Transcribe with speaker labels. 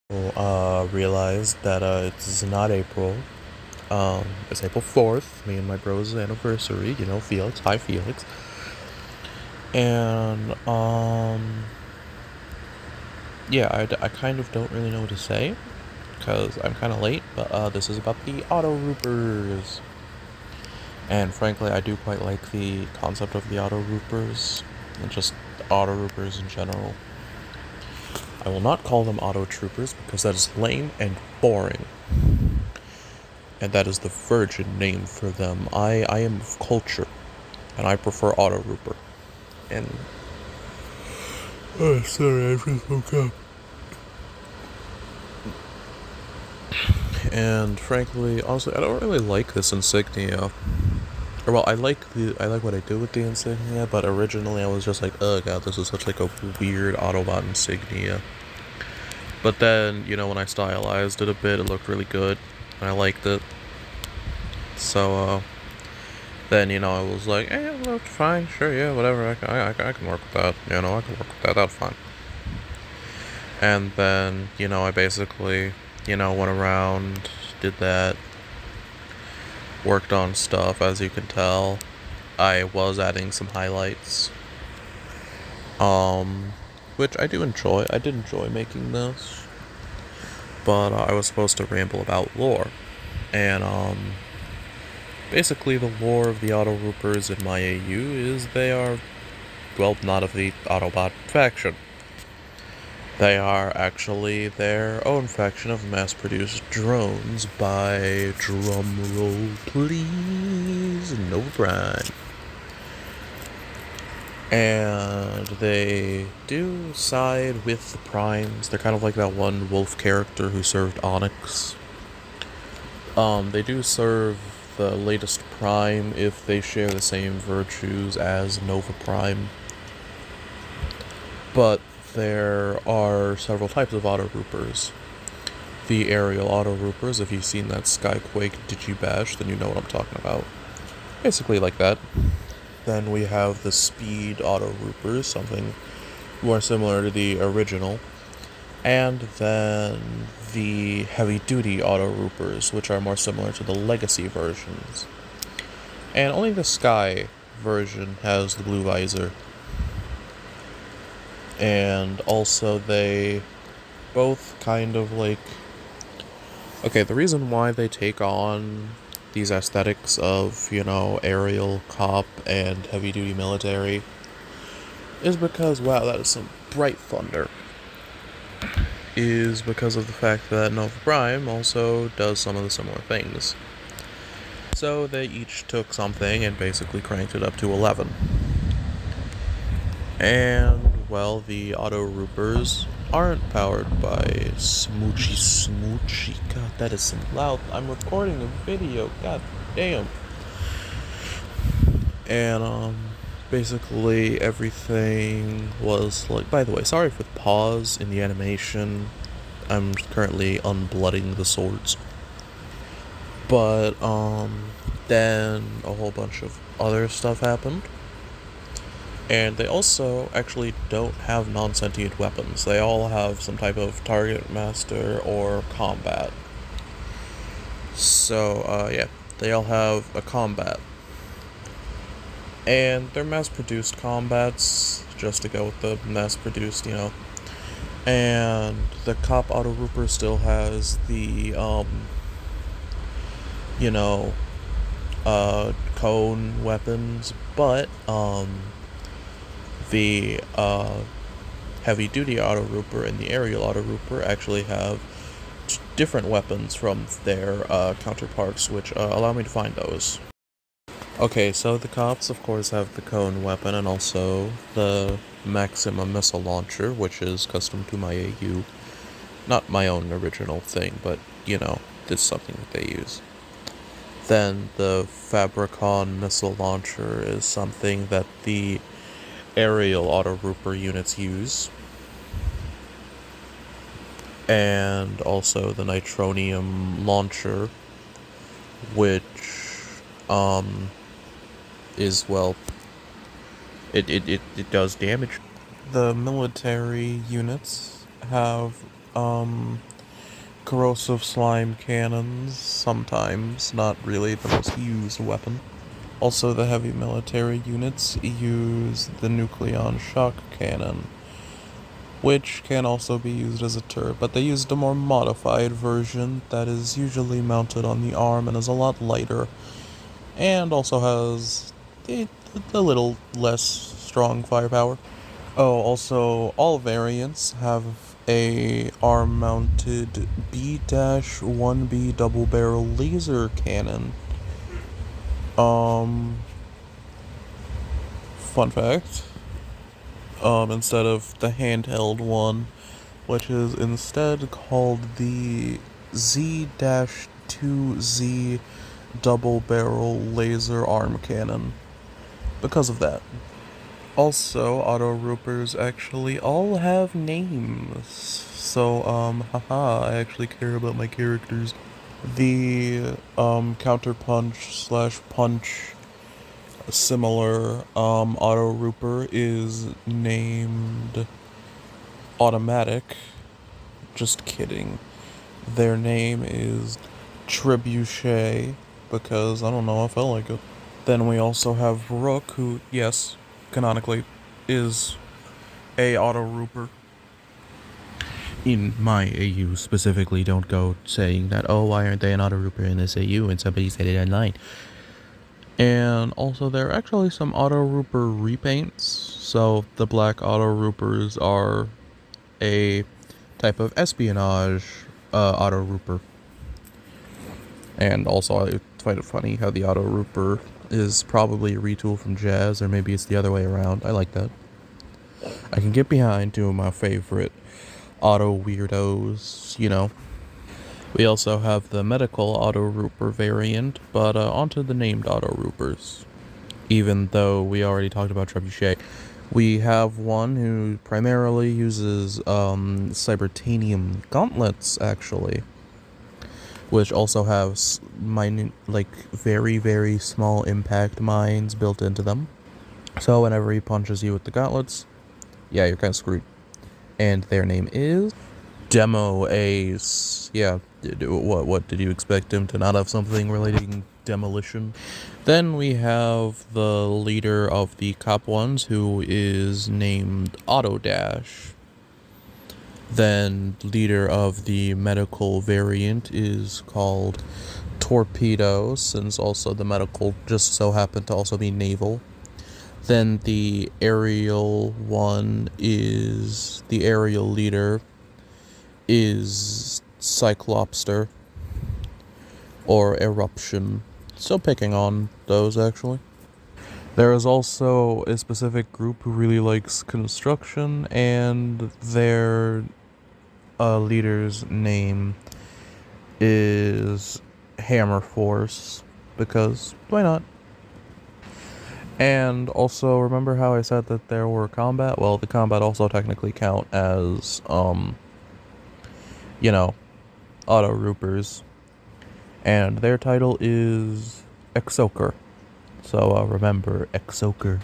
Speaker 1: Realized that it's not April. It's April 4th, me and my bro's anniversary, Felix. Hi, Felix. And, yeah, I kind of don't really know what to say because I'm kind of late, but this is about the Autoroopers. And frankly, I do quite like the concept of the Autoroopers and just Autoroopers in general. I will not call them Autotroopers because that is lame and boring. And that is the virgin name for them. I am of culture, and I prefer Autorooper. And oh, sorry, I just woke up. And frankly, honestly, I don't really like this insignia. Or well, I like what I do with the insignia, but originally I was just like, oh god, this is such like a weird Autobot insignia. But then, when I stylized it a bit, it looked really good, and I liked it. So, then, I was like, it looked fine, sure, yeah, whatever, I can work with that, I can work with that, that's fine. And then, I basically, went around, did that, worked on stuff, as you can tell. I was adding some highlights, which I do enjoy. I did enjoy making this, but I was supposed to ramble about lore, and, basically the lore of the Autoroopers in my AU is they are, well, not of the Autobot faction. They are actually their own faction of mass-produced drones by, drumroll please, Nova Prime. And they do side with the Primes. They're kind of like that one wolf character who served Onyx. They do serve the latest Prime if they share the same virtues as Nova Prime. But there are several types of Autoroopers. The aerial Autoroopers, if you've seen that Skyquake Digibash, then you know what I'm talking about. Basically like that. Then we have the speed Autoroopers, something more similar to the original. And then the heavy-duty Autoroopers, which are more similar to the legacy versions. And only the Sky version has the blue visor. And also they both kind of like... Okay, the reason why they take on these aesthetics of, aerial cop and heavy-duty military is because, wow, that is some bright thunder. Is because of the fact that Nova Prime also does some of the similar things. So they each took something and basically cranked it up to 11. And, well, the Autoroopers aren't powered by Smoochy. God, that is some loud... I'm recording a video, god damn. And, basically everything was like... By the way, sorry for the pause in the animation. I'm currently unblooding the swords. But, then a whole bunch of other stuff happened. And they also actually don't have non-sentient weapons. They all have some type of target master or combat. So, yeah, they all have a combat. And they're mass-produced combats, just to go with the mass-produced, And the cop Autorooper still has the, cone weapons, but, the heavy-duty Autorooper and the aerial Autorooper actually have different weapons from their counterparts, which allow me to find those. Okay, so the cops, of course, have the cone weapon and also the Maxima missile launcher, which is custom to my AU. Not my own original thing, but, this is something that they use. Then the Fabricon missile launcher is something that the aerial Autorooper units use. And also the Nitronium launcher, which, is, well, it does damage. The military units have, corrosive slime cannons, sometimes not really the most used weapon. Also, the heavy military units use the nucleon shock cannon, which can also be used as a turret, but they used a more modified version that is usually mounted on the arm and is a lot lighter, and also has a little less strong firepower. Oh, also, all variants have a arm-mounted B-1B double-barrel laser cannon. Um, Fun fact, instead of the handheld one, which is instead called the Z-2Z double-barrel laser arm cannon, because of that. Also, Autoroopers actually all have names. So, haha, I actually care about my characters. The, counterpunch slash punch similar, Autorooper is named Automatic. Just kidding. Their name is Trebuchet, because I don't know, I felt like it. Then we also have Rook, who, yes, canonically, is a Autorooper. In my AU specifically, don't go saying that, oh, why aren't they an Autorooper in this AU? And somebody said it online. And also, there are actually some Autorooper repaints. So, the black Autoroopers are a type of espionage Autorooper. And also, I find it funny how the Autorooper is probably a retool from Jazz, or maybe it's the other way around. I like that. I can get behind two of my favorite auto weirdos, you know. We also have the medical Autorooper variant, but onto the named Autoroopers. Even though we already talked about Trebuchet, we have one who primarily uses Cybertanium gauntlets, actually, which also have very, very small impact mines built into them. So whenever he punches you with the gauntlets, yeah, you're kind of screwed. And their name is Demo Ace. Yeah, what did you expect him to not have something relating demolition? Then we have the leader of the cop ones, who is named Autodash. Then leader of the medical variant is called Torpedo, since also the medical just so happened to also be naval. Then the aerial one is, the aerial leader is Cyclopster, or Eruption. Still picking on those, actually. There is also a specific group who really likes construction, and their leader's name is Hammer Force, because why not? And also, remember how I said that there were combat? Well, the combat also technically count as, Autoroopers. And their title is Exoker. So remember, Exoker.